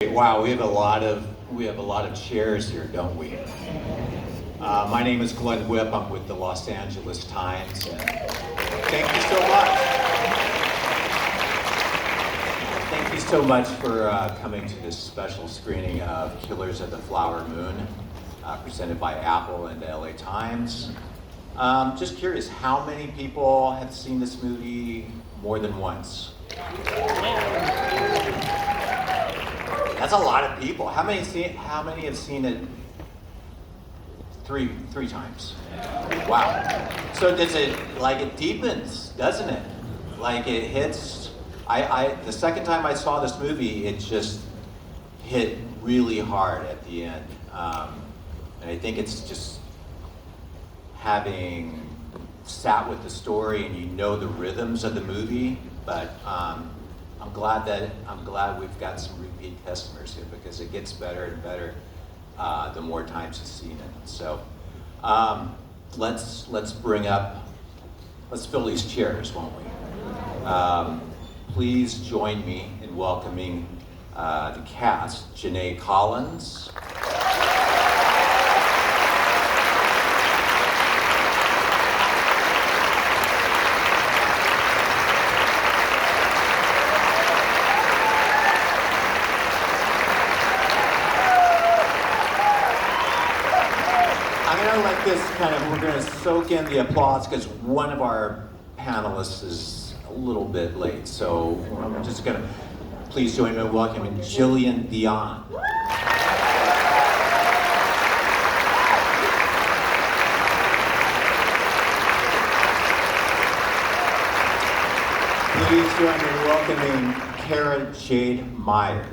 Wow, we have a lot of chairs here, don't we? My name is Glenn Whipp. I'm with the Los Angeles Times. And thank you so much. Thank you so much for coming to this special screening of Killers of the Flower Moon, presented by Apple and the LA Times. Just curious, how many people have seen this movie more than once? That's a lot of people. How many have seen it three times? Wow. So does it deepens, doesn't it? Like it hits. The second time I saw this movie, it just hit really hard at the end. And I think it's just having sat with the story and you know the rhythms of the movie, but I'm glad we've got some repeat customers here because it gets better and better the more times you've seen it. So let's fill these chairs, won't we? Please join me in welcoming the cast: JaNae Collins, we're going to soak in the applause because one of our panelists is a little bit late. So I'm just going to please join me in welcoming Jillian Dion. Please join me in welcoming Cara Jade Meyers.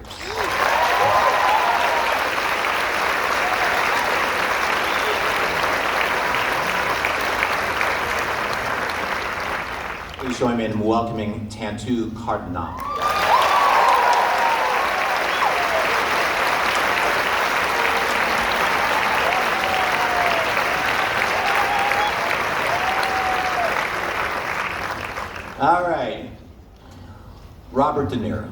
Please join me in welcoming Tantoo Cardinal. All right, Robert De Niro.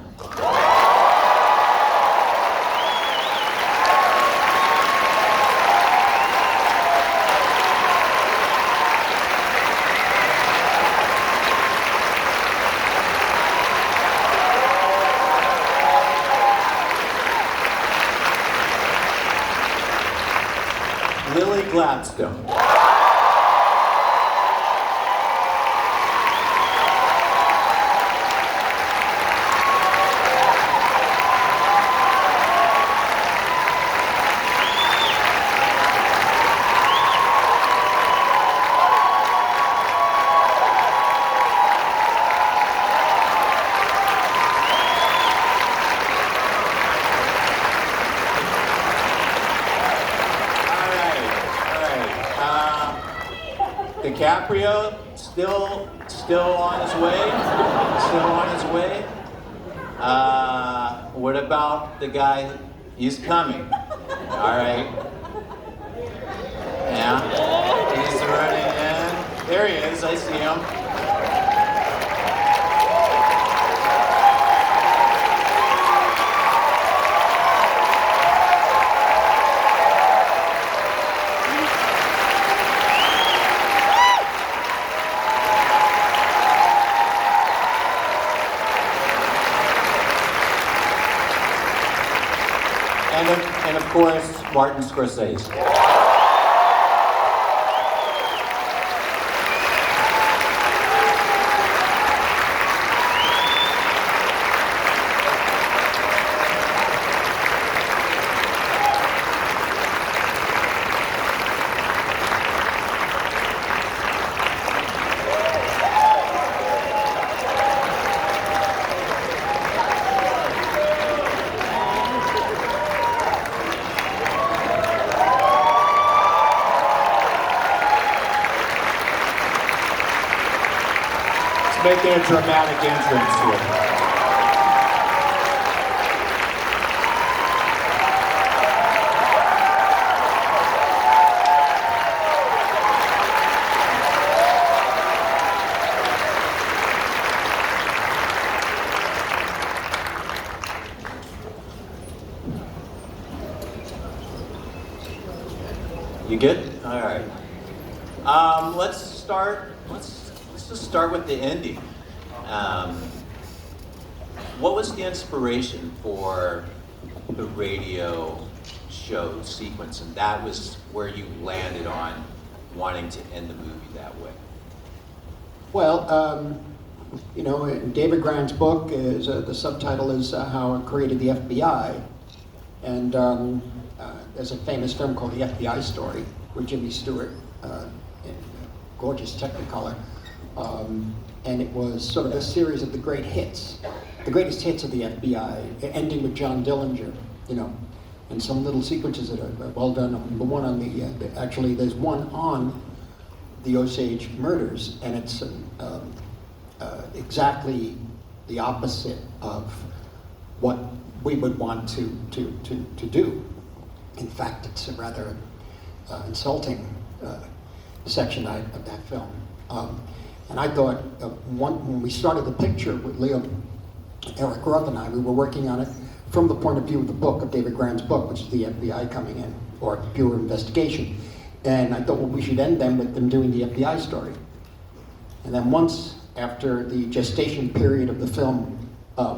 Gladstone. DiCaprio, still on his way. What about the guy? He's coming. All right. Yeah. He's running in. There he is. I see him. And of course, Martin Scorsese. Making a dramatic entrance here. You good? All right. Let's start. Let's just start with the ending. What was the inspiration for the radio show sequence, and that was where you landed on wanting to end the movie that way? Well, you know, in David Grant's book is the subtitle is How I Created the FBI, and there's a famous film called The FBI Story with Jimmy Stewart in gorgeous Technicolor, and it was sort of a series of the great hits, the greatest hits of the FBI, ending with John Dillinger, you know, and some little sequences that are well done. The one on actually there's one on the Osage murders, and it's exactly the opposite of what we would want to do. In fact, it's a rather insulting section of that film. And I thought, when we started the picture with Leo, Eric Roth and I, we were working on it from the point of view of the book, of David Grant's book, which is the FBI coming in, or pure investigation. And I thought, well, we should end them with them doing the FBI story. And then once, after the gestation period of the film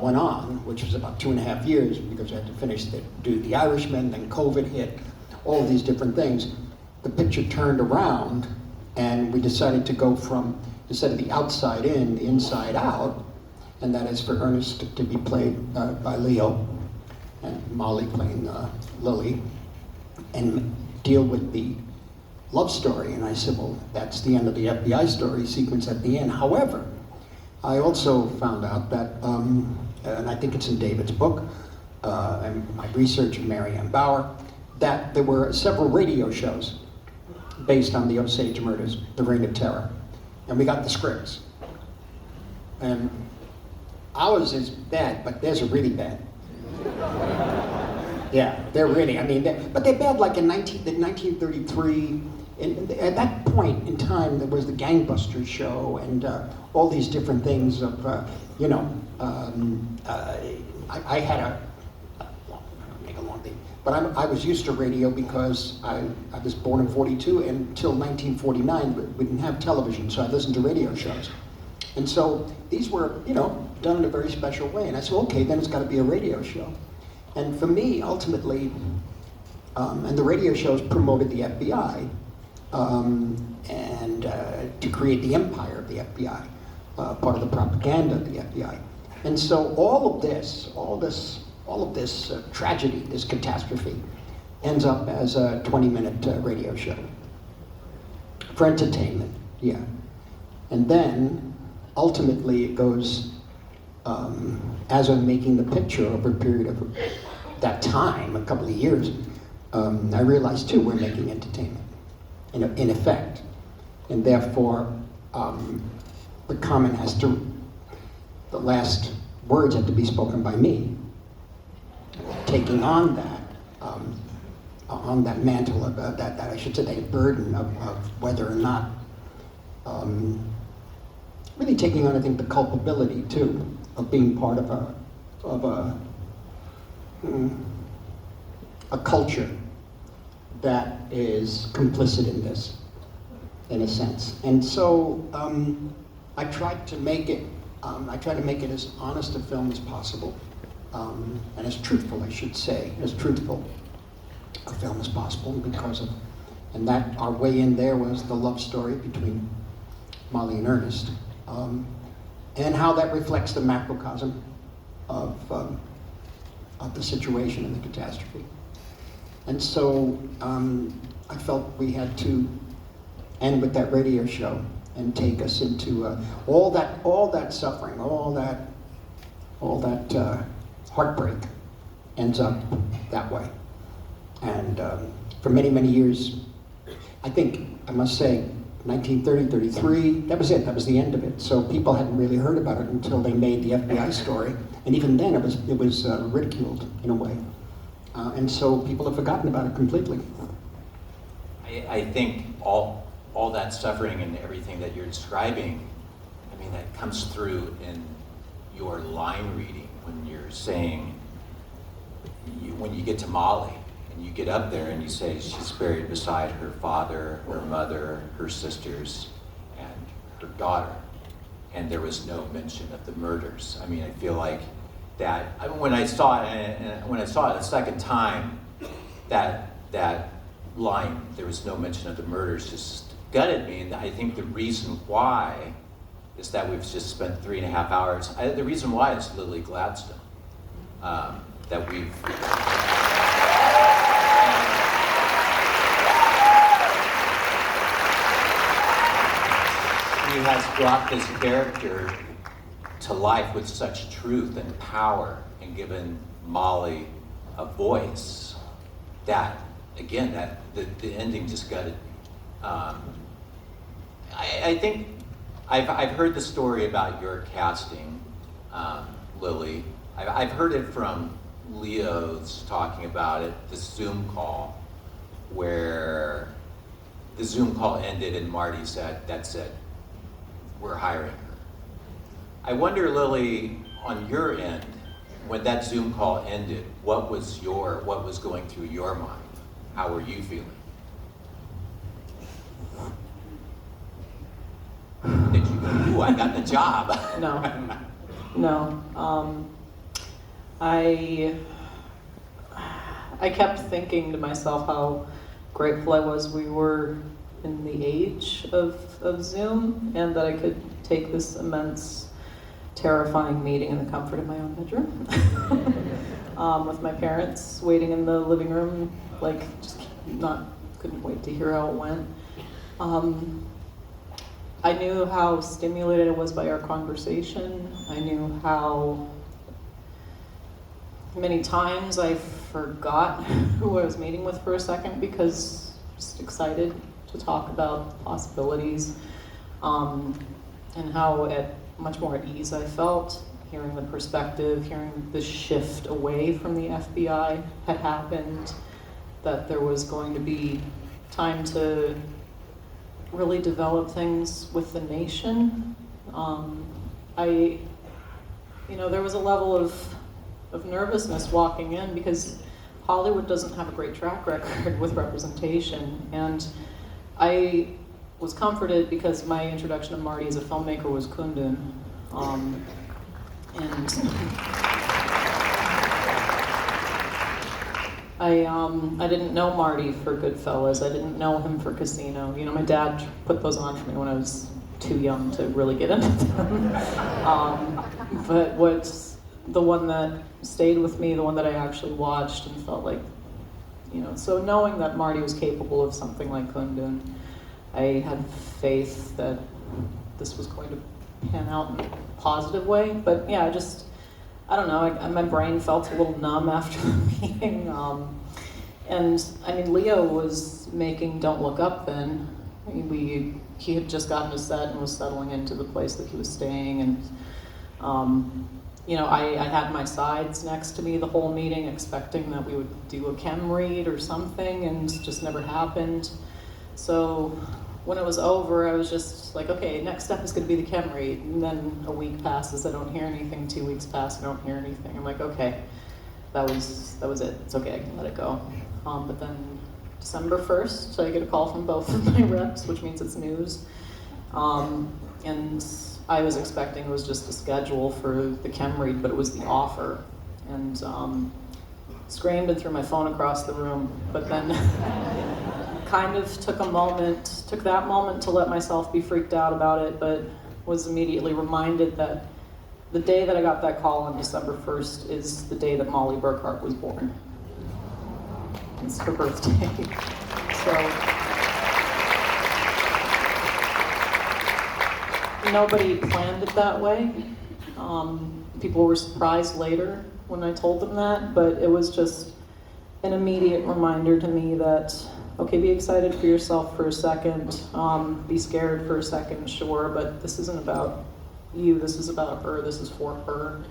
went on, which was about 2.5 years, because I had to do The Irishman, then COVID hit, all of these different things, the picture turned around, and we decided to go from, instead of the outside in, the inside out, and that is for Ernest to be played by Leo, and Molly playing Lily, and deal with the love story. And I said, well, that's the end of the FBI story sequence at the end. However, I also found out that, and I think it's in David's book, and my research of Marianne Bauer, that there were several radio shows based on the Osage murders, the Reign of Terror. And we got the scripts. And ours is bad, but theirs are really bad. Yeah, they're really, I mean, but they're bad like in 1933. At that point in time, there was the Gangbusters show and all these different things of, you know, I had well, I'll make a long thing, but I was used to radio because I was born in 42, and until 1949, we didn't have television, so I listened to radio shows. And so these were, you know, done in a very special way. And I said, okay, then it's got to be a radio show. And for me, ultimately, and the radio shows promoted the FBI, and to create the empire of the FBI, part of the propaganda of the FBI. And so all of this tragedy, this catastrophe, ends up as a 20-minute radio show for entertainment. Yeah, and then ultimately it goes, as I'm making the picture over a period of that time, a couple of years, I realized too we're making entertainment, in effect, and therefore the comment has to, the last words have to be spoken by me, taking on that mantle of that I should say that burden of whether or not, really taking on, I think, the culpability too of being part of a culture that is complicit in this, in a sense. And so I tried to make it as honest a film as possible, and as truthful, I should say, as truthful a film as possible, because of, and that our way in there was the love story between Molly and Ernest, and how that reflects the macrocosm of the situation and the catastrophe. And so I felt we had to end with that radio show and take us into all that suffering, all that heartbreak ends up that way. And for many, many years, I think, I must say, 1930, 33, that was it, that was the end of it. So people hadn't really heard about it until they made the FBI story. And even then it was ridiculed in a way. And so people have forgotten about it completely. I think all that suffering and everything that you're describing, I mean, that comes through in your line reading when you're saying, when you get to Molly and you get up there and you say she's buried beside her father, her mother, her sisters, and her daughter, and there was no mention of the murders. I mean, I feel like that, when I saw it, and when I saw it a second time, that line, there was no mention of the murders, just gutted me. And I think the reason why is that we've just spent 3.5 hours. The reason why is Lily Gladstone. That we've... He has brought this character to life with such truth and power and given Molly a voice that, again, that the ending just gutted me. I think I've heard the story about your casting, Lily. I've heard it from Leo's talking about it, the Zoom call, where the Zoom call ended and Marty said, "That's it, we're hiring her." I wonder, Lily, on your end, when that Zoom call ended, what was going through your mind? How were you feeling? Did you go, "Ooh, I got the job"? No. I kept thinking to myself how grateful I was we were in the age of Zoom, and that I could take this immense, terrifying meeting in the comfort of my own bedroom with my parents waiting in the living room, like couldn't wait to hear how it went. I knew how stimulated I was by our conversation. I knew how many times I forgot who I was meeting with for a second because just excited to talk about possibilities, and how much more at ease I felt, hearing the perspective, hearing the shift away from the FBI had happened, that there was going to be time to really develop things with the nation. There was a level of nervousness walking in because Hollywood doesn't have a great track record with representation, and I was comforted because my introduction of Marty as a filmmaker was Kundun, and I didn't know Marty for Goodfellas. I didn't know him for Casino. You know, my dad put those on for me when I was too young to really get into them. But what's the one that stayed with me, the one that I actually watched and felt like, so knowing that Marty was capable of something like Kundun, I had faith that this was going to pan out in a positive way. But yeah, I don't know, my brain felt a little numb after the meeting. And I mean, Leo was making Don't Look Up then. He had just gotten to set and was settling into the place that he was staying. And, I had my sides next to me the whole meeting, expecting that we would do a chem read or something, and just never happened. So when it was over, I was just like, okay, next step is going to be the chem read. And then a week passes, I don't hear anything. 2 weeks pass, I don't hear anything. I'm like, okay, that was it. It's okay, I can let it go. But then December 1st, so I get a call from both of my reps, which means it's news. And I was expecting it was just a schedule for the chem read, but it was the offer. And screamed and threw my phone across the room, but then kind of took that moment to let myself be freaked out about it, but was immediately reminded that the day that I got that call on December 1st is the day that Molly Burkhart was born. It's her birthday. So nobody planned it that way. People were surprised later when I told them that, but it was just an immediate reminder to me that, okay, be excited for yourself for a second, be scared for a second, sure, but this isn't about you, this is about her, this is for her.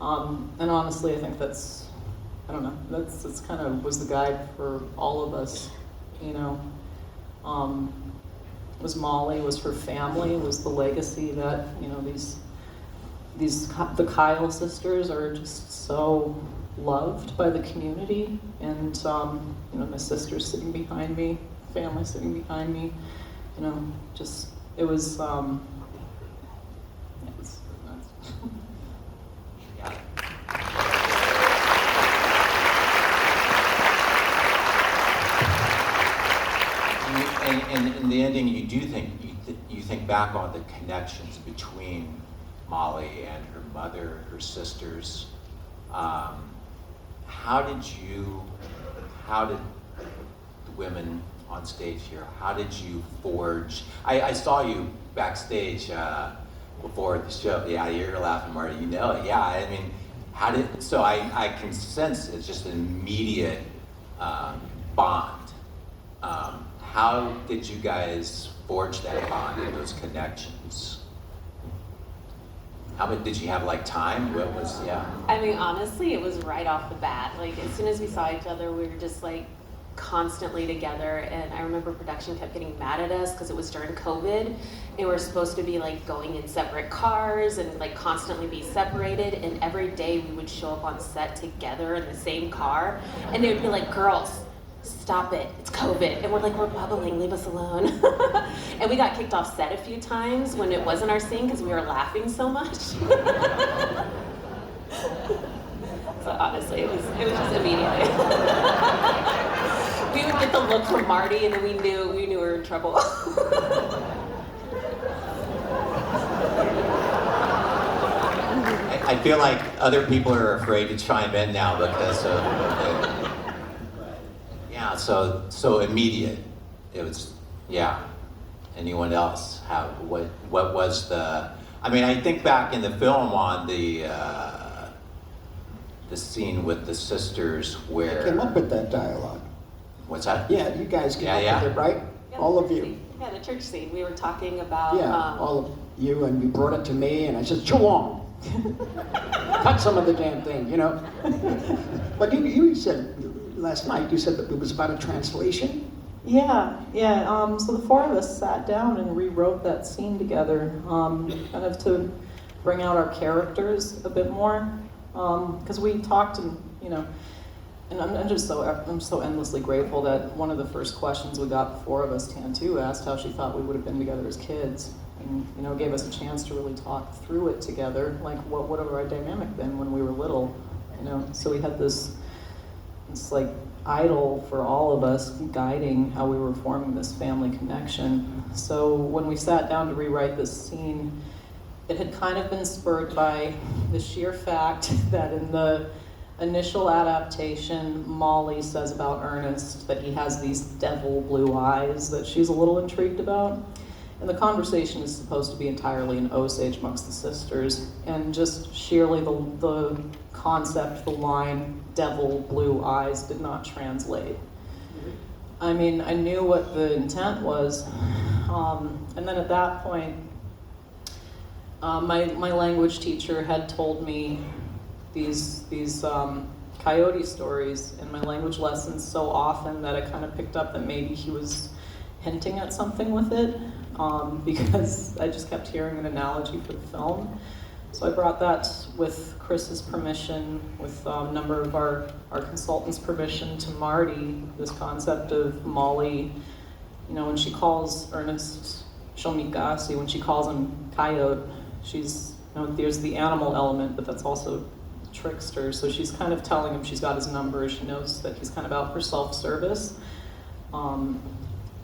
And honestly, I think that's kind of was the guide for all of us, was Molly, was her family, was the legacy that, the Kyle sisters are just so loved by the community, and you know, my sister's sitting behind me, family sitting behind me, you know, just, it was, yeah, it's nuts. Yeah. And in the ending, you do think, you think back on the connections between Molly and her mother, her sisters. How did the women on stage here, how did you forge? I saw you backstage before the show. Yeah, you're laughing, Marty, you know it. Yeah, I mean, so I can sense it's just an immediate bond. How did you guys forge that bond and those connections? How did you have like time? What was, yeah? I mean, honestly, it was right off the bat. Like, as soon as we saw each other, we were just like constantly together. And I remember production kept getting mad at us because it was during COVID and we were supposed to be like going in separate cars and like constantly be separated. And every day we would show up on set together in the same car and they would be like, girls, stop it, it's COVID. And we're like, we're bubbling, leave us alone. And we got kicked off set a few times when it wasn't our scene because we were laughing so much. So honestly, it was just immediately. We would get the look from Marty and then we knew we were in trouble. I feel like other people are afraid to chime in now because of yeah, so immediate. It was, yeah. Anyone else have, what was the, I mean, I think back in the film on the scene with the sisters where. I came up with that dialogue. What's that? Yeah, you guys came up with it, right? Yeah, All of you. Yeah, the church scene. We were talking about. Yeah, all of you, and you brought it to me, and I said, too long. Cut some of the damn thing, you know? But you said, last night, you said that it was about a translation? Yeah. So the four of us sat down and rewrote that scene together, kind of to bring out our characters a bit more, because we talked and, you know, and I'm so endlessly grateful that one of the first questions we got, the four of us, Tantoo asked how she thought we would have been together as kids, and, you know, gave us a chance to really talk through it together, like what would have our dynamic been when we were little, you know. So we had this like idol for all of us guiding how we were forming this family connection. So when we sat down to rewrite this scene, it had kind of been spurred by the sheer fact that in the initial adaptation, Molly says about Ernest that he has these devil blue eyes that she's a little intrigued about. And the conversation is supposed to be entirely in Osage amongst the sisters, and just sheerly the concept, the line, devil blue eyes, did not translate. I mean, I knew what the intent was, and then at that point, my language teacher had told me these coyote stories in my language lessons so often that I kind of picked up that maybe he was hinting at something with it, because I just kept hearing an analogy for the film. So I brought that with Chris's permission, with a number of our consultants' permission, to Marty, this concept of Molly, you know, when she calls Ernest Shomikasi, when she calls him coyote, she's, you know, there's the animal element, but that's also trickster. So she's kind of telling him she's got his number. She knows that he's kind of out for self-service.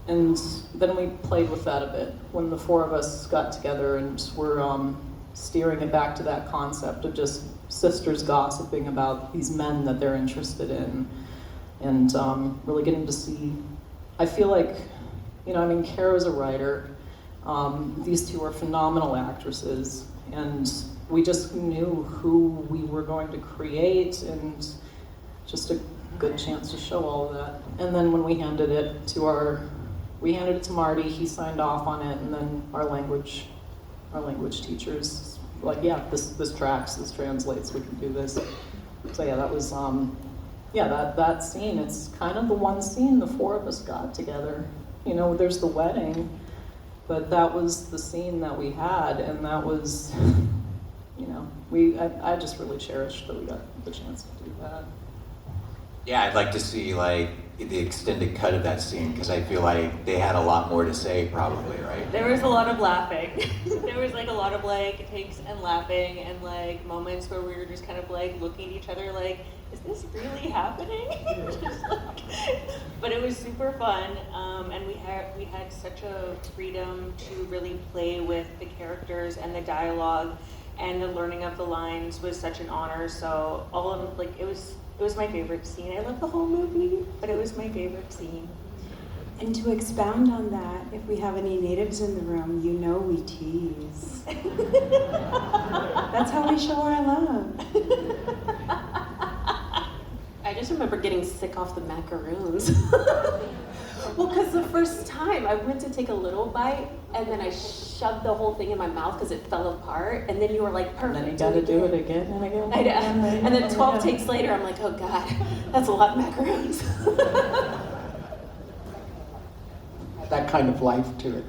And then we played with that a bit when the four of us got together and were steering it back to that concept of just sisters gossiping about these men that they're interested in, and really getting to see. I feel like, you know, I mean, Cara's a writer. These two are phenomenal actresses, and we just knew who we were going to create, and just a good chance to show all of that. And then when we handed it to Marty, he signed off on it, and then our language teachers were like, yeah, this tracks, this translates, we can do this. So yeah, that was, that scene, it's kind of the one scene the four of us got together. You know, there's the wedding, but that was the scene that we had, and that was, you know, I just really cherished that we got the chance to do that. Yeah, I'd like to see like the extended cut of that scene because I feel like they had a lot more to say probably, right? There was a lot of laughing. There was like a lot of like takes and laughing and like moments where we were just kind of like looking at each other like, is this really happening? Just like, but it was super fun, and we had such a freedom to really play with the characters and the dialogue, and the learning of the lines was such an honor. So all of like it was my favorite scene. I love the whole movie, but it was my favorite scene. And to expound on that, if we have any natives in the room, you know we tease. That's how we show our love. I just remember getting sick off the macaroons. Well, because the first time I went to take a little bite and then I shoved the whole thing in my mouth because it fell apart. And then you were like, perfect. And then you got to do it again and again. I know. And then 12 takes later, I'm like, oh God, that's a lot of macaroons. That kind of life to it.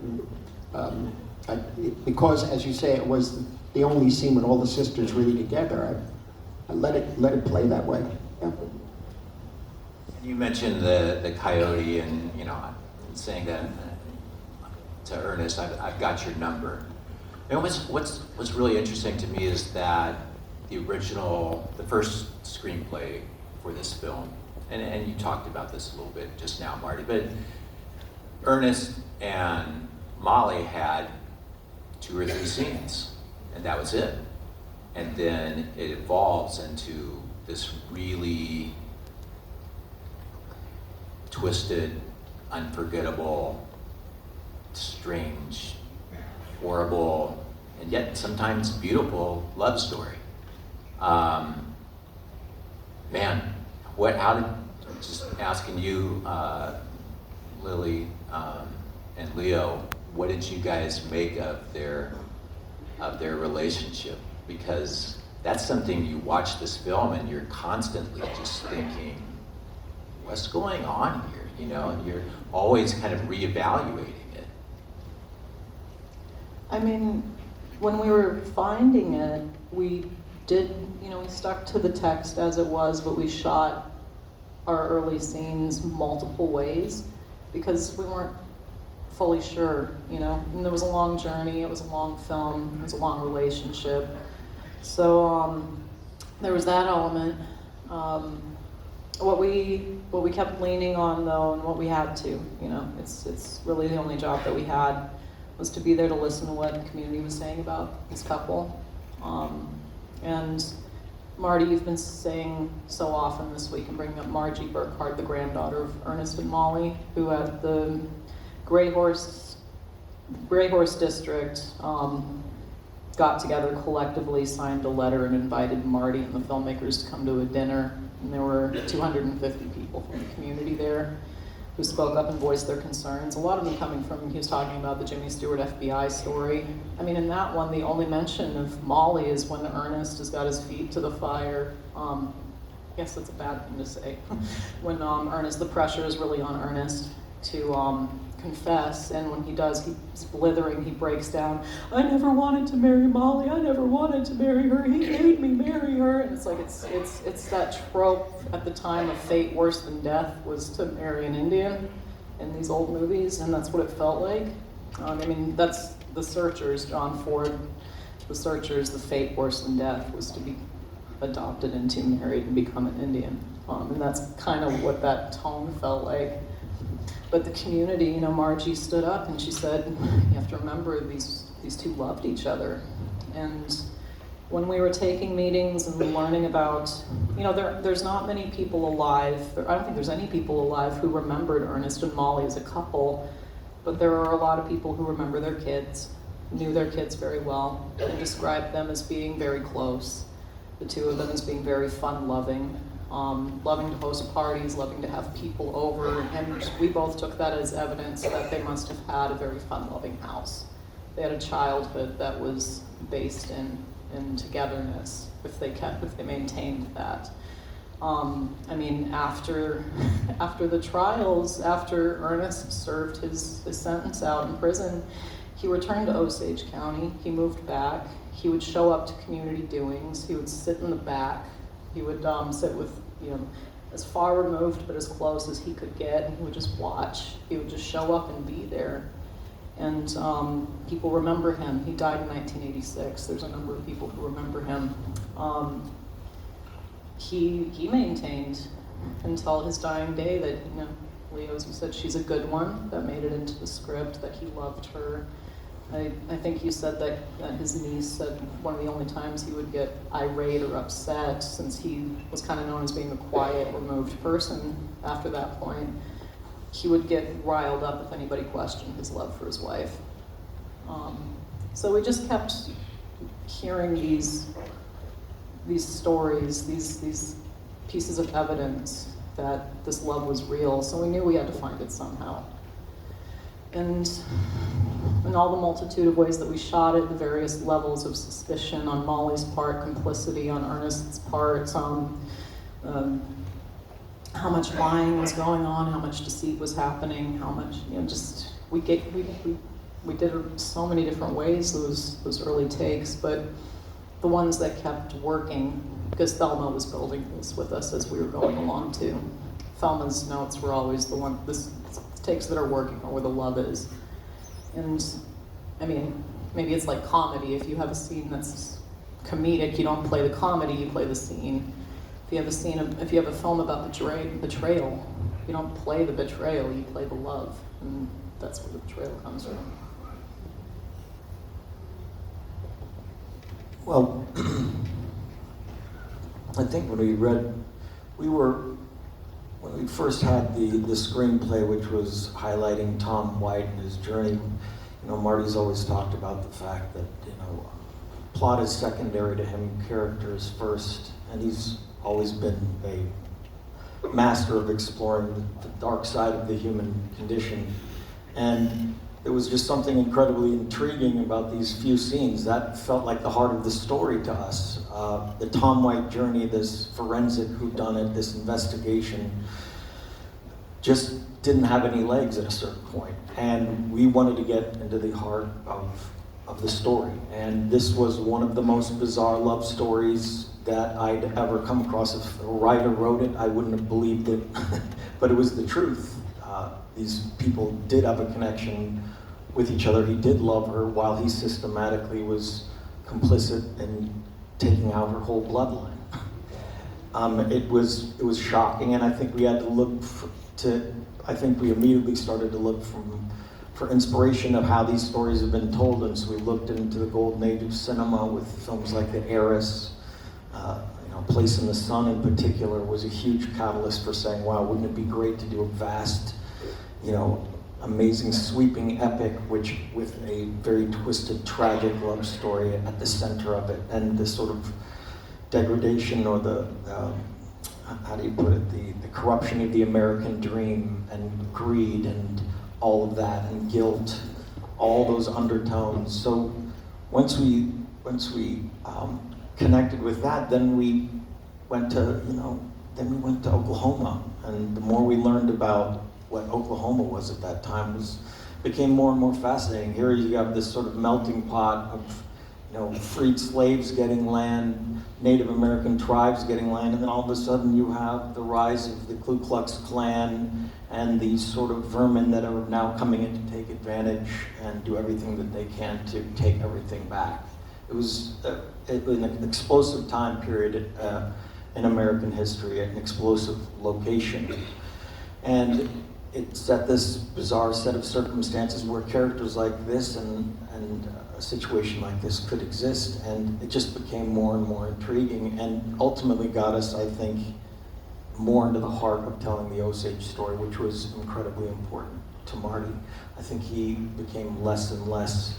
And, because, as you say, it was the only scene with all the sisters really together, I let it play that way. Yeah. You mentioned the coyote and, you know, saying that to Ernest, I've got your number. And what's really interesting to me is that the first screenplay for this film, and you talked about this a little bit just now, Marty, but Ernest and Molly had 2 or 3 scenes, and that was it. And then it evolves into this really twisted, unforgettable, strange, horrible, and yet sometimes beautiful love story. Just asking you, Lily and Leo, what did you guys make of their relationship? Because that's something you watch this film and you're constantly just thinking, what's going on here? You know, and you're always kind of reevaluating it. I mean, when we were finding it, we did, you know, we stuck to the text as it was, but we shot our early scenes multiple ways because we weren't fully sure, you know. And there was a long journey, it was a long film, it was a long relationship. So there was that element. What we kept leaning on though, and what we had to, you know, it's really the only job that we had, was to be there to listen to what the community was saying about this couple. And Marty, you've been saying so often this week and bringing up Margie Burkhart, the granddaughter of Ernest and Molly, who at the Gray Horse District got together collectively, signed a letter, and invited Marty and the filmmakers to come to a dinner. And there were 250 people from the community there who spoke up and voiced their concerns. A lot of them coming from, he was talking about the Jimmy Stewart FBI story. I mean, in that one, the only mention of Molly is when Ernest has got his feet to the fire. I guess that's a bad thing to say. When Ernest, the pressure is really on Ernest to confess, and when he does, he's blithering, he breaks down. I never wanted to marry Molly, I never wanted to marry her, he made me marry her. And it's like, it's that trope at the time of fate worse than death was to marry an Indian in these old movies, and that's what it felt like. I mean, that's The Searchers, John Ford, The Searchers, the fate worse than death was to be adopted into, married, and become an Indian. And that's kind of what that tone felt like. But the community, you know, Margie stood up and she said, you have to remember these 2 loved each other. And when we were taking meetings and learning about, you know, there's not many people alive, I don't think there's any people alive who remembered Ernest and Molly as a couple, but there are a lot of people who remember their kids, knew their kids very well, and described them as being very close. The 2 of them as being very fun-loving. Loving to host parties, loving to have people over, and we both took that as evidence that they must have had a very fun-loving house. They had a childhood that was based in togetherness, if they maintained that. I mean, after the trials, after Ernest served his sentence out in prison, He returned to Osage County. He moved back. He would show up to community doings. He would sit in the back. He would sit with, as far removed but as close as he could get, and he would just watch. He would just show up and be there. And people remember him. He died in 1986. There's a number of people who remember him. He maintained until his dying day that, Leo, as you said, she's a good one. That made it into the script, that he loved her. I think you said that his niece said one of the only times he would get irate or upset, since he was kind of known as being a quiet, removed person after that point, he would get riled up if anybody questioned his love for his wife. So we just kept hearing these stories, these pieces of evidence that this love was real, so we knew we had to find it somehow. And in all the multitude of ways that we shot it, the various levels of suspicion on Molly's part, complicity on Ernest's part, how much lying was going on, how much deceit was happening, how much, we did it so many different ways, those early takes, but the ones that kept working, because Thelma was building this with us as we were going along too. Thelma's notes were always the takes that are working, or where the love is. And maybe it's like comedy. If you have a scene that's comedic, you don't play the comedy, you play the scene. If you have a film about betrayal, you don't play the betrayal, you play the love. And that's where the betrayal comes from. Well, I think when we first had the screenplay, which was highlighting Tom White and his journey, Marty's always talked about the fact that, plot is secondary to him, character is first, and he's always been a master of exploring the dark side of the human condition. And there was just something incredibly intriguing about these few scenes that felt like the heart of the story to us. The Tom White journey, this forensic whodunit, this investigation, just didn't have any legs at a certain point. And we wanted to get into the heart of the story. And this was one of the most bizarre love stories that I'd ever come across. If a writer wrote it, I wouldn't have believed it, but it was the truth. These people did have a connection with each other. He did love her while he systematically was complicit in taking out her whole bloodline. It was shocking, and I think we had to look I think we immediately started to look for inspiration of how these stories have been told, and so we looked into the golden age of cinema with films like The Heiress. Place in the Sun in particular was a huge catalyst for saying, wow, wouldn't it be great to do a vast, amazing sweeping epic with a very twisted, tragic love story at the center of it, and the sort of degradation, or the how do you put it, the corruption of the American dream, and greed, and all of that, and guilt, all those undertones. So once we connected with that, then we went to Oklahoma, and the more we learned about what Oklahoma was at that time became more and more fascinating. Here you have this sort of melting pot of freed slaves getting land, Native American tribes getting land, and then all of a sudden you have the rise of the Ku Klux Klan and these sort of vermin that are now coming in to take advantage and do everything that they can to take everything back. It was an explosive time period in American history, an explosive location. And it set this bizarre set of circumstances where characters like this and a situation like this could exist, and it just became more and more intriguing, and ultimately got us, I think, more into the heart of telling the Osage story, which was incredibly important to Marty. I think he became less and less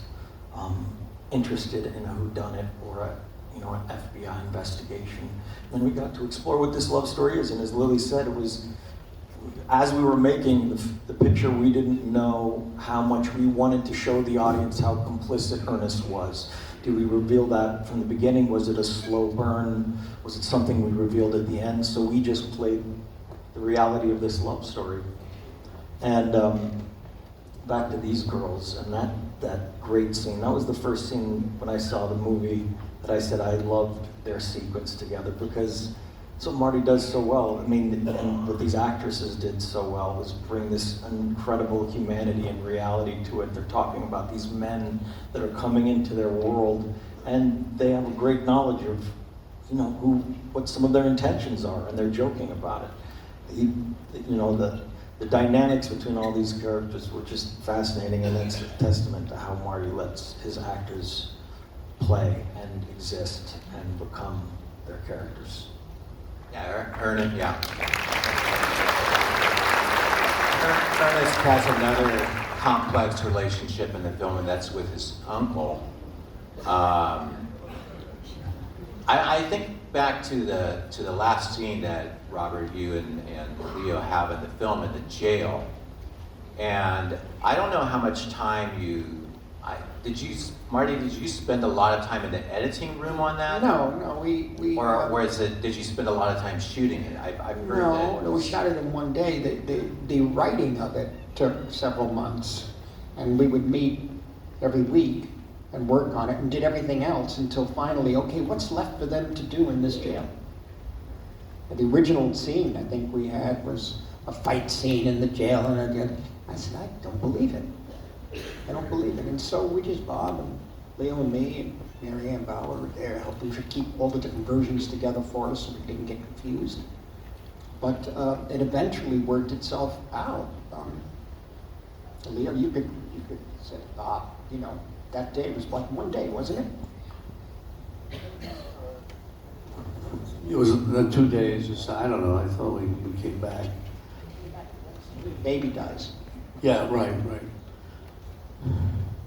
interested in a whodunit or an FBI investigation. And we got to explore what this love story is, and as Lily said, it was, as we were making the picture, we didn't know how much we wanted to show the audience how complicit Ernest was. Did we reveal that from the beginning? Was it a slow burn? Was it something we revealed at the end? So we just played the reality of this love story. And back to these girls and that great scene. That was the first scene when I saw the movie that I said I loved their sequence together, because it's what Marty does so well. I mean, and what these actresses did so well was bring this incredible humanity and reality to it. They're talking about these men that are coming into their world, and they have a great knowledge of, you know, what some of their intentions are, and they're joking about it. The dynamics between all these characters were just fascinating, and that's a testament to how Marty lets his actors play and exist and become their characters. Yeah, Ernest, yeah. Ernest has another complex relationship in the film, and that's with his uncle. I think back to the last scene that Robert, you and Leo have in the film in the jail, and I don't know how much time Marty, did you spend a lot of time in the editing room on that? No, we Or did you spend a lot of time shooting it? I've heard that. No, we shot it in one day. The writing of it took several months, and we would meet every week and work on it and did everything else until finally, okay, what's left for them to do in this jail? And the original scene I think we had was a fight scene in the jail, and I said, I don't believe it. I don't believe it. And so we just, Bob and Leo and me and Mary Ann Bauer were there helping to keep all the different versions together for us so we didn't get confused. But it eventually worked itself out. Leo, you could say, Bob, you know, that day was like one day, wasn't it? It was 2 days or so. I don't know. I thought we came back. Baby dies. Yeah, right.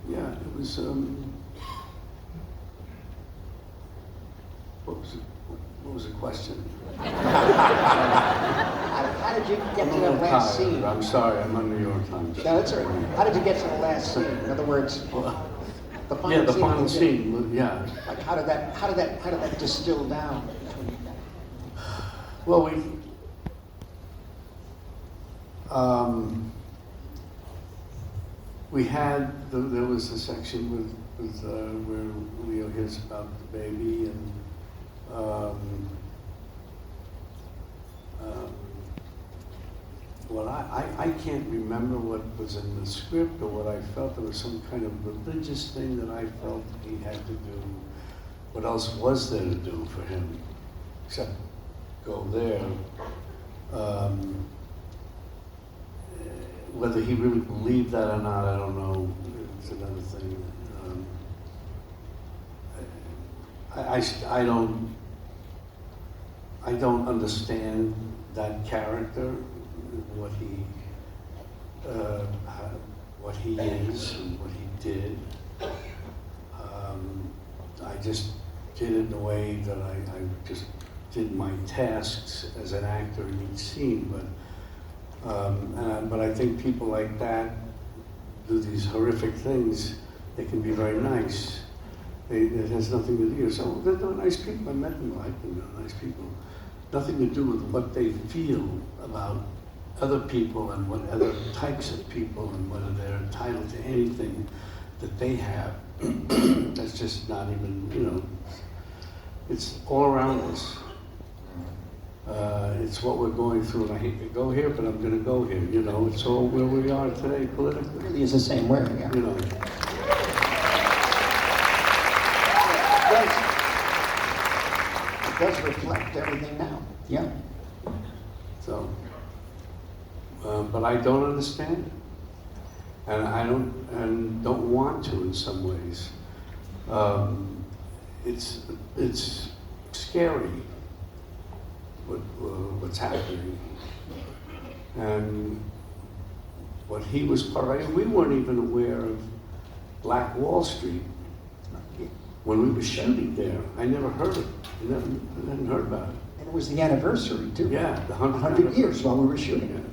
Yeah, it was. What was the question? How did you get to that last scene? I'm sorry, I'm on New York Times. No, that's all right. How did you get to the last scene? In other words, the final Yeah, the scene. final scene. Yeah. Like how did that distill down? Well, we had there was a section with where Leo hears about the baby, and well, I can't remember what was in the script or what I felt. There was some kind of religious thing that I felt he had to do. What else was there to do for him except go there? Whether he really believed that or not, I don't know. It's another thing. I don't understand that character, what he is and what he did. I just did it in a way that I just did my tasks as an actor in each scene, but I think people like that do these horrific things. They can be very nice. It has nothing to do. So they're nice people. I met them, like them. They're nice people. Nothing to do with what they feel about other people and what other types of people and whether they're entitled to anything that they have. That's just not even, it's all around us. It's what we're going through, and I hate to go here, but I'm going to go here. It's all where we are today politically. It really is the same way, yeah. It does reflect everything now, yeah. So, but I don't understand it, and I don't want to in some ways. It's scary what's happening, and what he was part of. We weren't even aware of Black Wall Street when we were shooting there. I never heard it. I hadn't heard about it. And it was the anniversary too. Yeah, the 100 years while we were shooting it.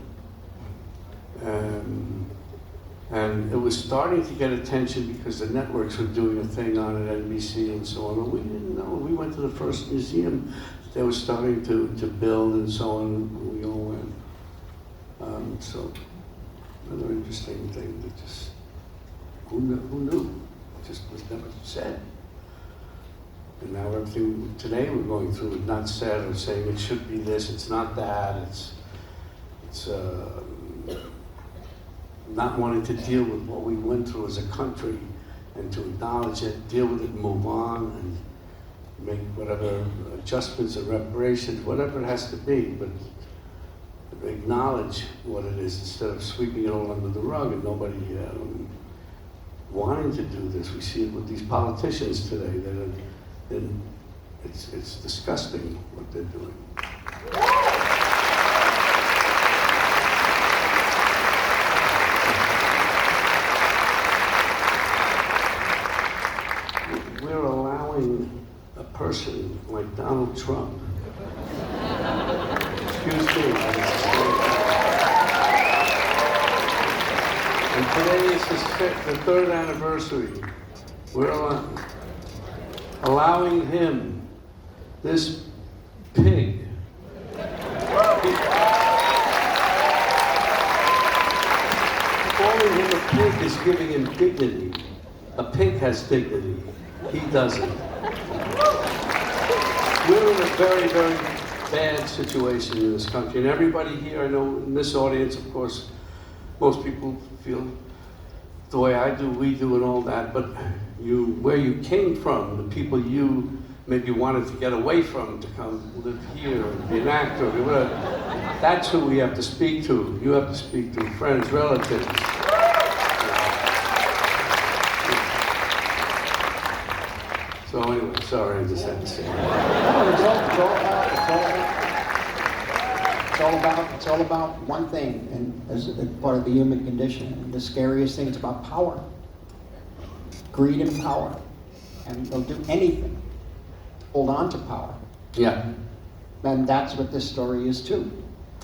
And it was starting to get attention because the networks were doing a thing on it, NBC and so on. But we didn't know. We went to the first museum they were starting to build and so on. We all went. So Another interesting thing that just, who knew? Just was never said. And now everything today we're going through is not said or saying it should be this, it's not that, it's not wanting to deal with what we went through as a country and to acknowledge it, deal with it, move on, and make whatever adjustments or reparations, whatever it has to be, but acknowledge what it is instead of sweeping it all under the rug and nobody wanting to do this. We see it with these politicians today. It's disgusting what they're doing. We're allowing a person like Donald Trump, excuse me, and today is the third anniversary. We're allowing him, this pig, calling him a pig is giving him dignity. A pig has dignity. He doesn't. We're in a very, very bad situation in this country. And everybody here, I know in this audience, of course, most people feel the way I do, we do, and all that. But where you came from, the people you maybe wanted to get away from to come live here and be an actor, whatever, that's who we have to speak to. You have to speak to friends, relatives. So anyway, sorry, I just had to say that. It's all about one thing, and as a part of the human condition. And the scariest thing is about power. Greed and power. And they'll do anything to hold on to power. Yeah. And that's what this story is too.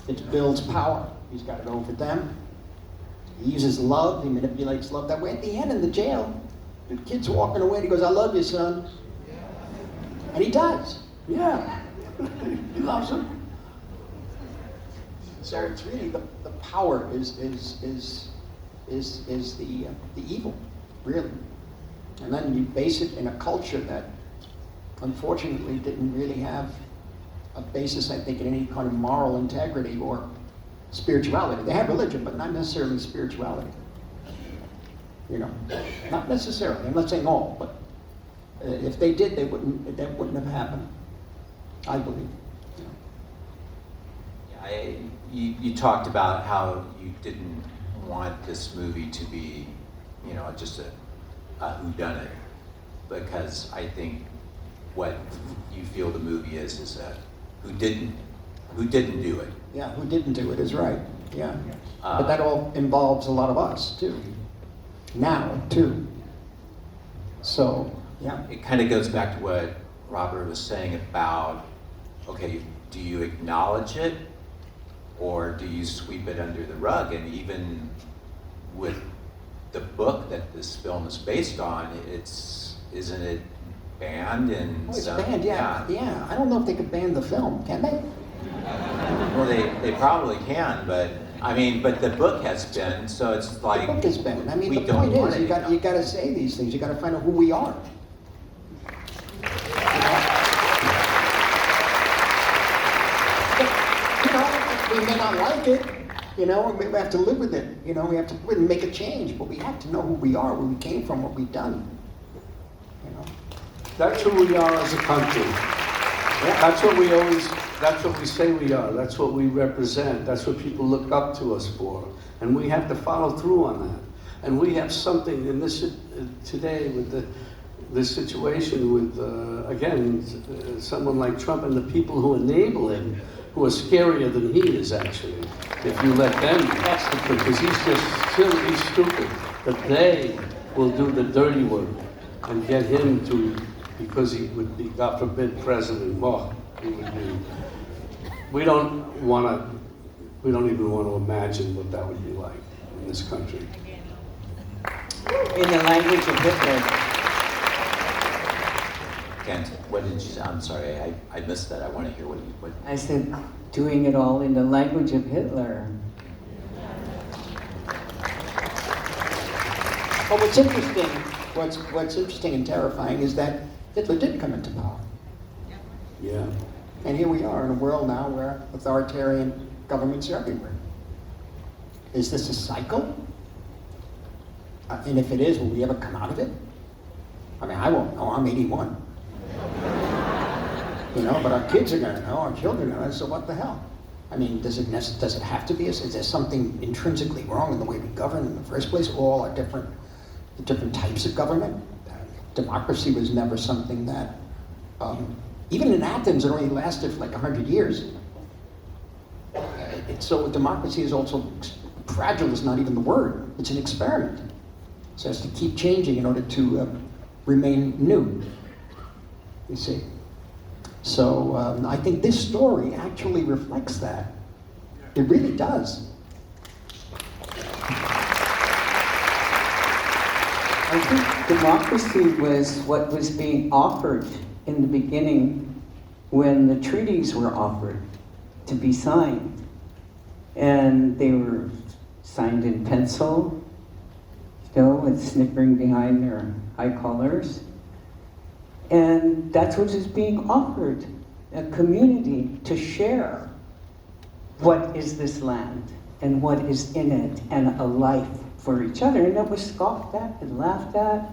It builds power. He's got it over them. He uses love, he manipulates love that way. At the end in the jail, the kid's walking away and he goes, "I love you, son." And he does. Yeah. He loves him. So it's really the power is the evil, really. And then you base it in a culture that unfortunately didn't really have a basis, I think, in any kind of moral integrity or spirituality. They had religion, but not necessarily spirituality. You know, not necessarily. I'm not saying all, but if they did, that wouldn't have happened, I believe. You talked about how you didn't want this movie to be, just a whodunit, because I think what you feel the movie is a who didn't do it. Yeah, who didn't do it is right. Yeah, but that all involves a lot of us too. Now too. So yeah, it kind of goes back to what Robert was saying about, okay, do you acknowledge it or do you sweep it under the rug? And even with the book that this film is based on, isn't it banned in it's some? banned. Yeah. I don't know if they could ban the film. Can they? Well, they probably can, but the book has been, so it's like The book is banned. we The don't point want is, it. you got to say these things. You got to find out who we are. We may not like it, we have to live with it, we have to live and make a change, but we have to know who we are, where we came from, what we've done, That's who we are as a country. That's what we say we are. That's what we represent. That's what people look up to us for. And we have to follow through on that. And we have something in this today with this situation with, someone like Trump and the people who enable him, who are scarier than he is, actually, if you let them, because he's just silly, he's stupid, but they will do the dirty work and get him to, because he would be, God forbid, president. He would be. We don't even want to imagine what that would be like in this country. In the language of Hitler. Kent, what did you say? I'm sorry, I missed that. I want to hear what. I said, doing it all in the language of Hitler. But what's interesting and terrifying is that Hitler did come into power. Yeah. And here we are in a world now where authoritarian governments are everywhere. Is this a cycle? And if it is, will we ever come out of it? I mean, I won't know. I'm 81. You know, but our kids are going to know. Our children are going to know. So what the hell? I mean, does it have to be? Is there something intrinsically wrong in the way we govern in the first place? All are different types of government. Democracy was never something that, even in Athens, it only lasted for like 100 years. So democracy is also fragile. Is not even the word. It's an experiment. So it has to keep changing in order to remain new. You see. So I think this story actually reflects that. It really does. I think democracy was what was being offered in the beginning when the treaties were offered to be signed. And they were signed in pencil, with snickering behind their high collars. And that's what is being offered, a community to share what is this land and what is in it, and a life for each other. And that was scoffed at and laughed at,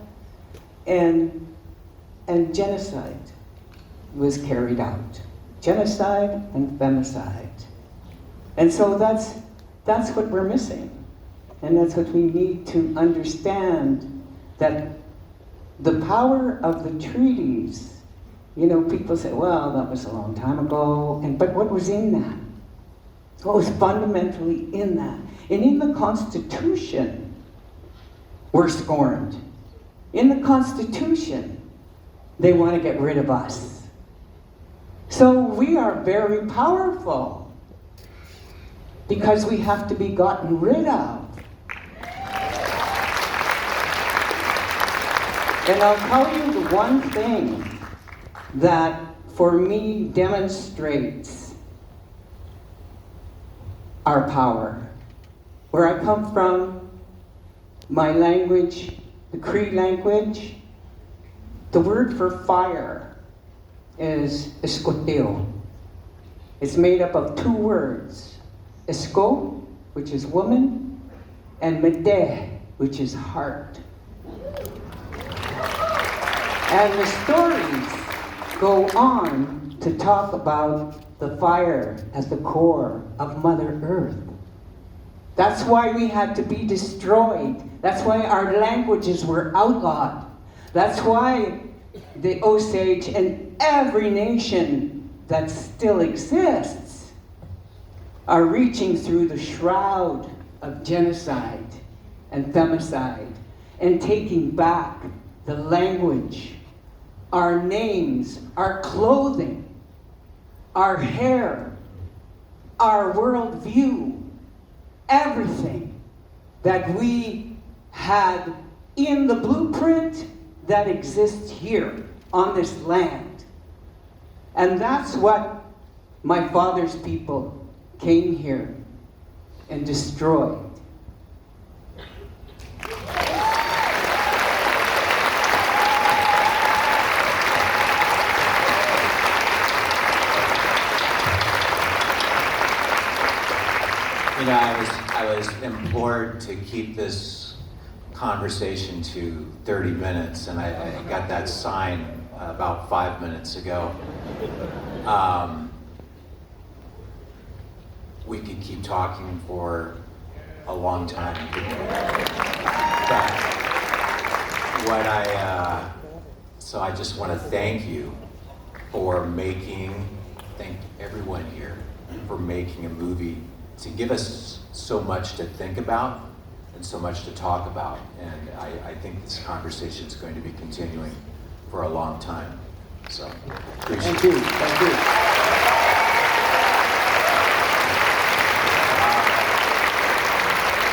and genocide was carried out. Genocide and femicide. And so that's what we're missing. And that's what we need to understand, that the power of the treaties, people say, well, that was a long time ago, but what was in that? What was fundamentally in that? And in the Constitution, we're scorned. In the Constitution, they want to get rid of us. So we are very powerful because we have to be gotten rid of. And I'll tell you the one thing that for me demonstrates our power. Where I come from, my language, the Cree language, the word for fire is escoteo. It's made up of two words, esco, which is woman, and mete, which is heart. And the stories go on to talk about the fire at the core of Mother Earth. That's why we had to be destroyed. That's why our languages were outlawed. That's why the Osage and every nation that still exists are reaching through the shroud of genocide and femicide and taking back the language, our names, our clothing, our hair, our worldview, everything that we had in the blueprint that exists here on this land. And that's what my father's people came here and destroyed. I was implored to keep this conversation to 30 minutes, and I got that sign about 5 minutes ago. We could keep talking for a long time. But so I just want to thank you for thank everyone here for making a movie to give us so much to think about and so much to talk about. And I think this conversation is going to be continuing for a long time. So, appreciate it. Thank you. Thank you.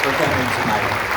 For coming tonight.